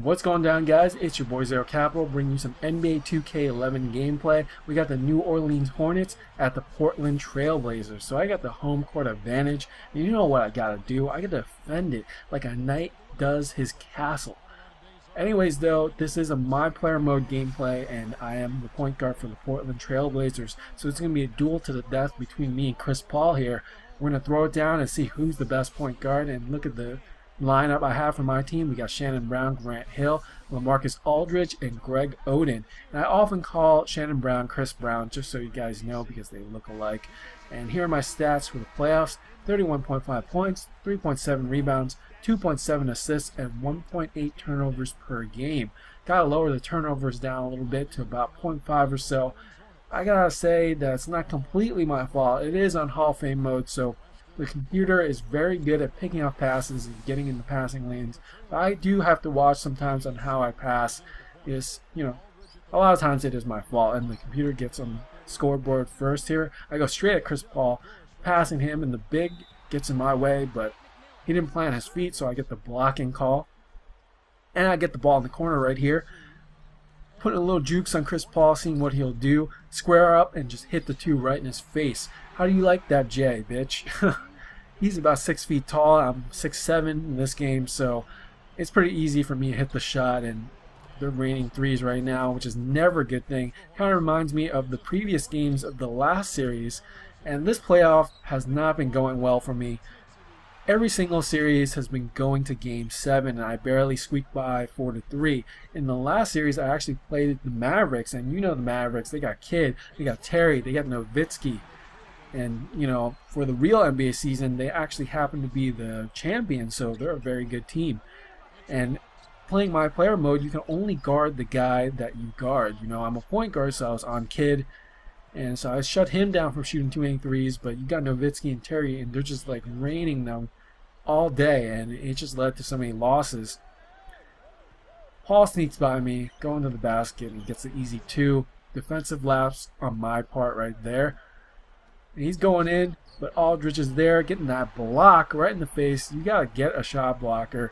What's going down, guys? It's your boy Zero Capital bringing you some NBA 2K11 gameplay. We got the New Orleans Hornets at the Portland Trailblazers. So I got the home court advantage. And you know what I gotta do? I gotta defend it like a knight does his castle. Anyways, though, this is a my player mode gameplay, and I am the point guard for the Portland Trailblazers. So it's gonna be a duel to the death between me and Chris Paul here. We're gonna throw it down and see who's the best point guard. And look at the lineup I have for my team. We got Shannon Brown, Grant Hill, LaMarcus Aldridge, and Greg Oden. And I often call Shannon Brown Chris Brown, just so you guys know, because they look alike. And here are my stats for the playoffs: 31.5 points, 3.7 rebounds, 2.7 assists, and 1.8 turnovers per game. Gotta lower the turnovers down a little bit to about 0.5 or so. I gotta say that it's not completely my fault. It is on Hall of Fame mode, so the computer is very good at picking up passes and getting in the passing lanes. But I do have to watch sometimes on how I pass. Is, you know, a lot of times it is my fault, and the computer gets on the scoreboard first here. I go straight at Chris Paul, passing him, and the big gets in my way, but he didn't plant his feet, so I get the blocking call. And I get the ball in the corner right here. Putting a little jukes on Chris Paul, seeing what he'll do. Square up and just hit the two right in his face. How do you like that, Jay, bitch? He's about 6 feet tall. I'm 6'7" in this game, so it's pretty easy for me to hit the shot, and they're raining threes right now, which is never a good thing. Kind of reminds me of the previous games of the last series, and this playoff has not been going well for me. Every single series has been going to Game 7, and I barely squeaked by 4-3. In the last series, I actually played the Mavericks, and you know the Mavericks. They got Kidd, they got Terry, they got Nowitzki. And, you know, for the real NBA season, they actually happen to be the champions, so they're a very good team. And playing my player mode, you can only guard the guy that you guard. You know, I'm a point guard, so I was on Kidd, and so I shut him down from shooting too many threes, but you got Nowitzki and Terry, and they're just like raining them all day, and it just led to so many losses. Paul sneaks by me, going to the basket, and gets the easy two. Defensive lapse on my part right there. And he's going in, but Aldridge is there, getting that block right in the face. You gotta get a shot blocker.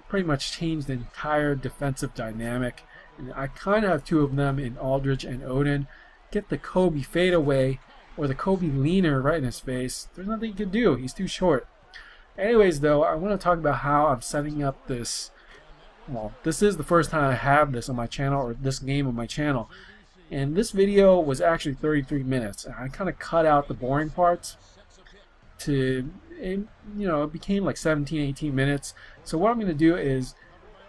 Pretty much changed the entire defensive dynamic. And I kind of have two of them in Aldridge and Oden. Get the Kobe fadeaway, or the Kobe leaner right in his face. There's nothing you can do. He's too short. Anyways, though, I want to talk about how I'm setting up this. Well, this is the first time I have this on my channel, or this game on my channel. And this video was actually 33 minutes. I kind of cut out the boring parts to, you know, it became like 17, 18 minutes. So what I'm going to do is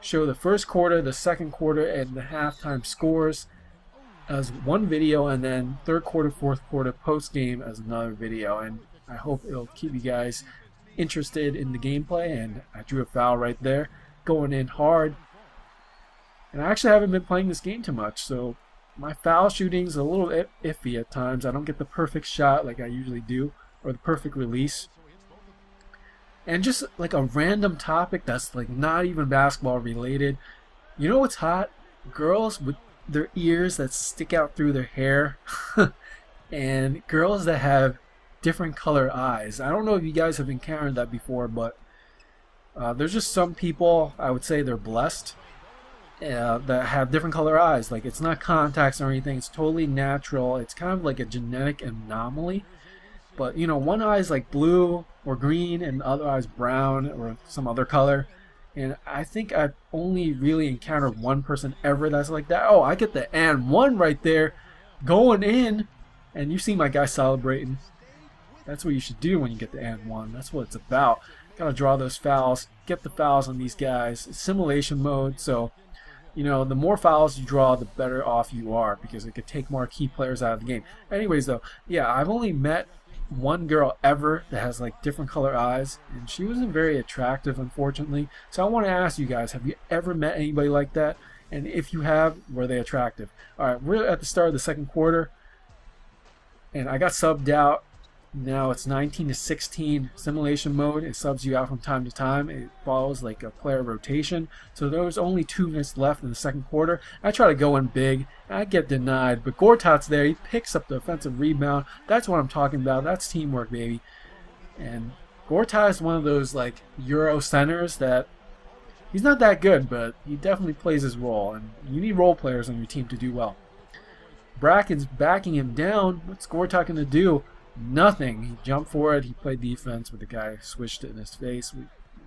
show the first quarter, the second quarter, and the halftime scores as one video, and then third quarter, fourth quarter, post game as another video. And I hope it'll keep you guys interested in the gameplay. And I drew a foul right there, going in hard. And I actually haven't been playing this game too much, so my foul shooting's a little iffy at times. I don't get the perfect shot like I usually do, or the perfect release. And just like a random topic that's like not even basketball related. You know what's hot? Girls with their ears that stick out through their hair. And girls that have different color eyes. I don't know if you guys have encountered that before, but there's just some people, I would say they're blessed, that have different color eyes. Like, it's not contacts or anything, it's totally natural. It's kind of like a genetic anomaly. But, you know, one eye is like blue or green, and the other eye is brown or some other color. And I think I've only really encountered one person ever that's like that. Oh, I get the and one right there going in, and you see my guy celebrating. That's what you should do when you get the and one. That's what it's about. Gotta draw those fouls, get the fouls on these guys. It's simulation mode, so you know, the more fouls you draw, the better off you are, because it could take more key players out of the game. Anyways, though, yeah, I've only met one girl ever that has like different color eyes, and she wasn't very attractive, unfortunately. So I want to ask you guys, have you ever met anybody like that? And if you have, were they attractive? All right, we're at the start of the second quarter, and I got subbed out. Now it's 19-16 simulation mode. It subs you out from time to time. It follows like a player rotation. So there was only 2 minutes left in the second quarter. I try to go in big, and I get denied. But Gortat's there. He picks up the offensive rebound. That's what I'm talking about. That's teamwork, baby. And Gortat is one of those like Euro centers that He's not that good, but he definitely plays his role, and you need role players on your team to do well. Bracken's backing him down. What's Gortat going to do? Nothing. He jumped for it. He played defense, but the guy switched it in his face.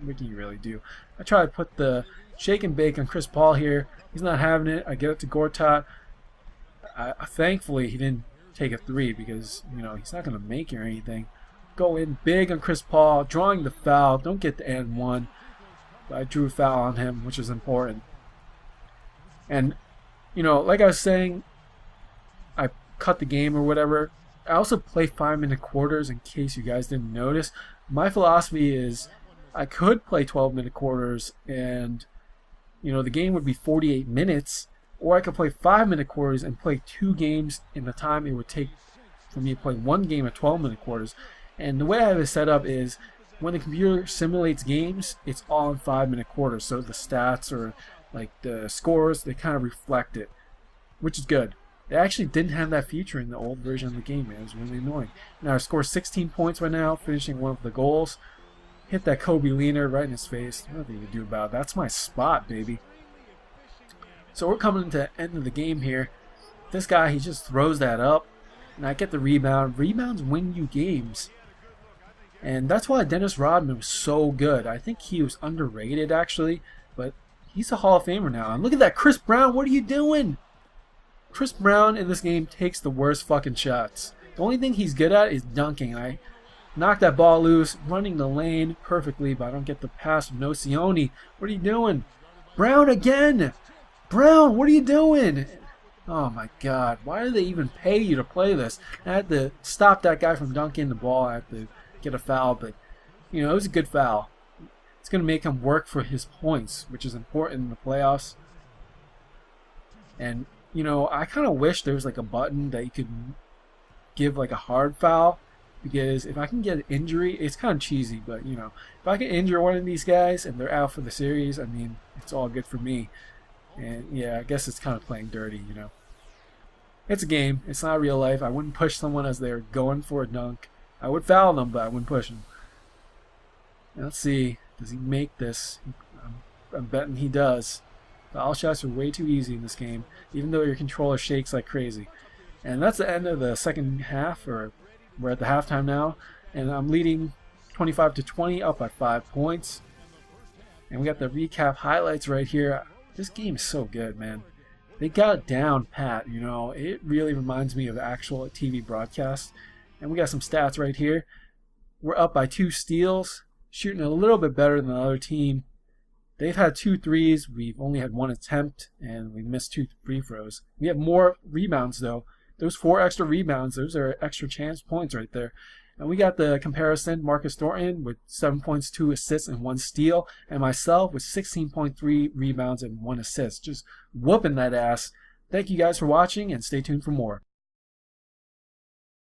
What can you really do? I try to put the shake and bake on Chris Paul here. He's not having it. I get it to Gortat. Thankfully, he didn't take a three because, you know, he's not going to make it or anything. Go in big on Chris Paul, drawing the foul. Don't get the and one. But I drew a foul on him, which is important. And, you know, like I was saying, I cut the game or whatever. I also play 5-minute quarters in case you guys didn't notice. My philosophy is I could play 12-minute quarters and, you know, the game would be 48 minutes, or I could play 5-minute quarters and play 2 games in the time it would take for me to play 1 game at 12-minute quarters. And the way I have it set up is when the computer simulates games, it's all in 5-minute quarters. So the stats or like the scores, they kind of reflect it, which is good. They actually didn't have that feature in the old version of the game. It was really annoying. Now I score 16 points right now, finishing one of the goals. Hit that Kobe leaner right in his face. Nothing you can do about it. That's my spot, baby. So we're coming into the end of the game here. This guy, he just throws that up, and I get the rebound. Rebounds win you games. And that's why Dennis Rodman was so good. I think he was underrated, actually, but he's a Hall of Famer now. And look at that, Chris Brown, what are you doing? Chris Brown in this game takes the worst fucking shots. The only thing he's good at is dunking. I knocked that ball loose, running the lane perfectly, but I don't get the pass from Nocioni. What are you doing? Brown again! Brown, what are you doing? Oh my god, why do they even pay you to play this? I had to stop that guy from dunking the ball. I had to get a foul, but, you know, it was a good foul. It's going to make him work for his points, which is important in the playoffs. And, you know, I kind of wish there was like a button that you could give like a hard foul, because if I can get an injury, it's kind of cheesy, but, you know, if I can injure one of these guys and they're out for the series, I mean, it's all good for me. And yeah, I guess it's kind of playing dirty, you know. It's a game. It's not real life. I wouldn't push someone as they're going for a dunk. I would foul them, but I wouldn't push them. Let's see. Does he make this? I'm betting he does. Foul shots are way too easy in this game, even though your controller shakes like crazy. And that's the end of the second half, or we're at the halftime now. And I'm leading 25-20, up by 5 points. And we got the recap highlights right here. This game is so good, man. They got it down pat, you know. It really reminds me of actual TV broadcast. And we got some stats right here. We're up by 2 steals, shooting a little bit better than the other team. They've had 2 threes. We've only had 1 attempt, and we missed 2 free throws. We have more rebounds, though. Those 4 extra rebounds, those are extra chance points right there. And we got the comparison, Marcus Thornton with 7 points, 2 assists, and 1 steal. And myself with 16.3 rebounds and 1 assist. Just whooping that ass. Thank you guys for watching, and stay tuned for more.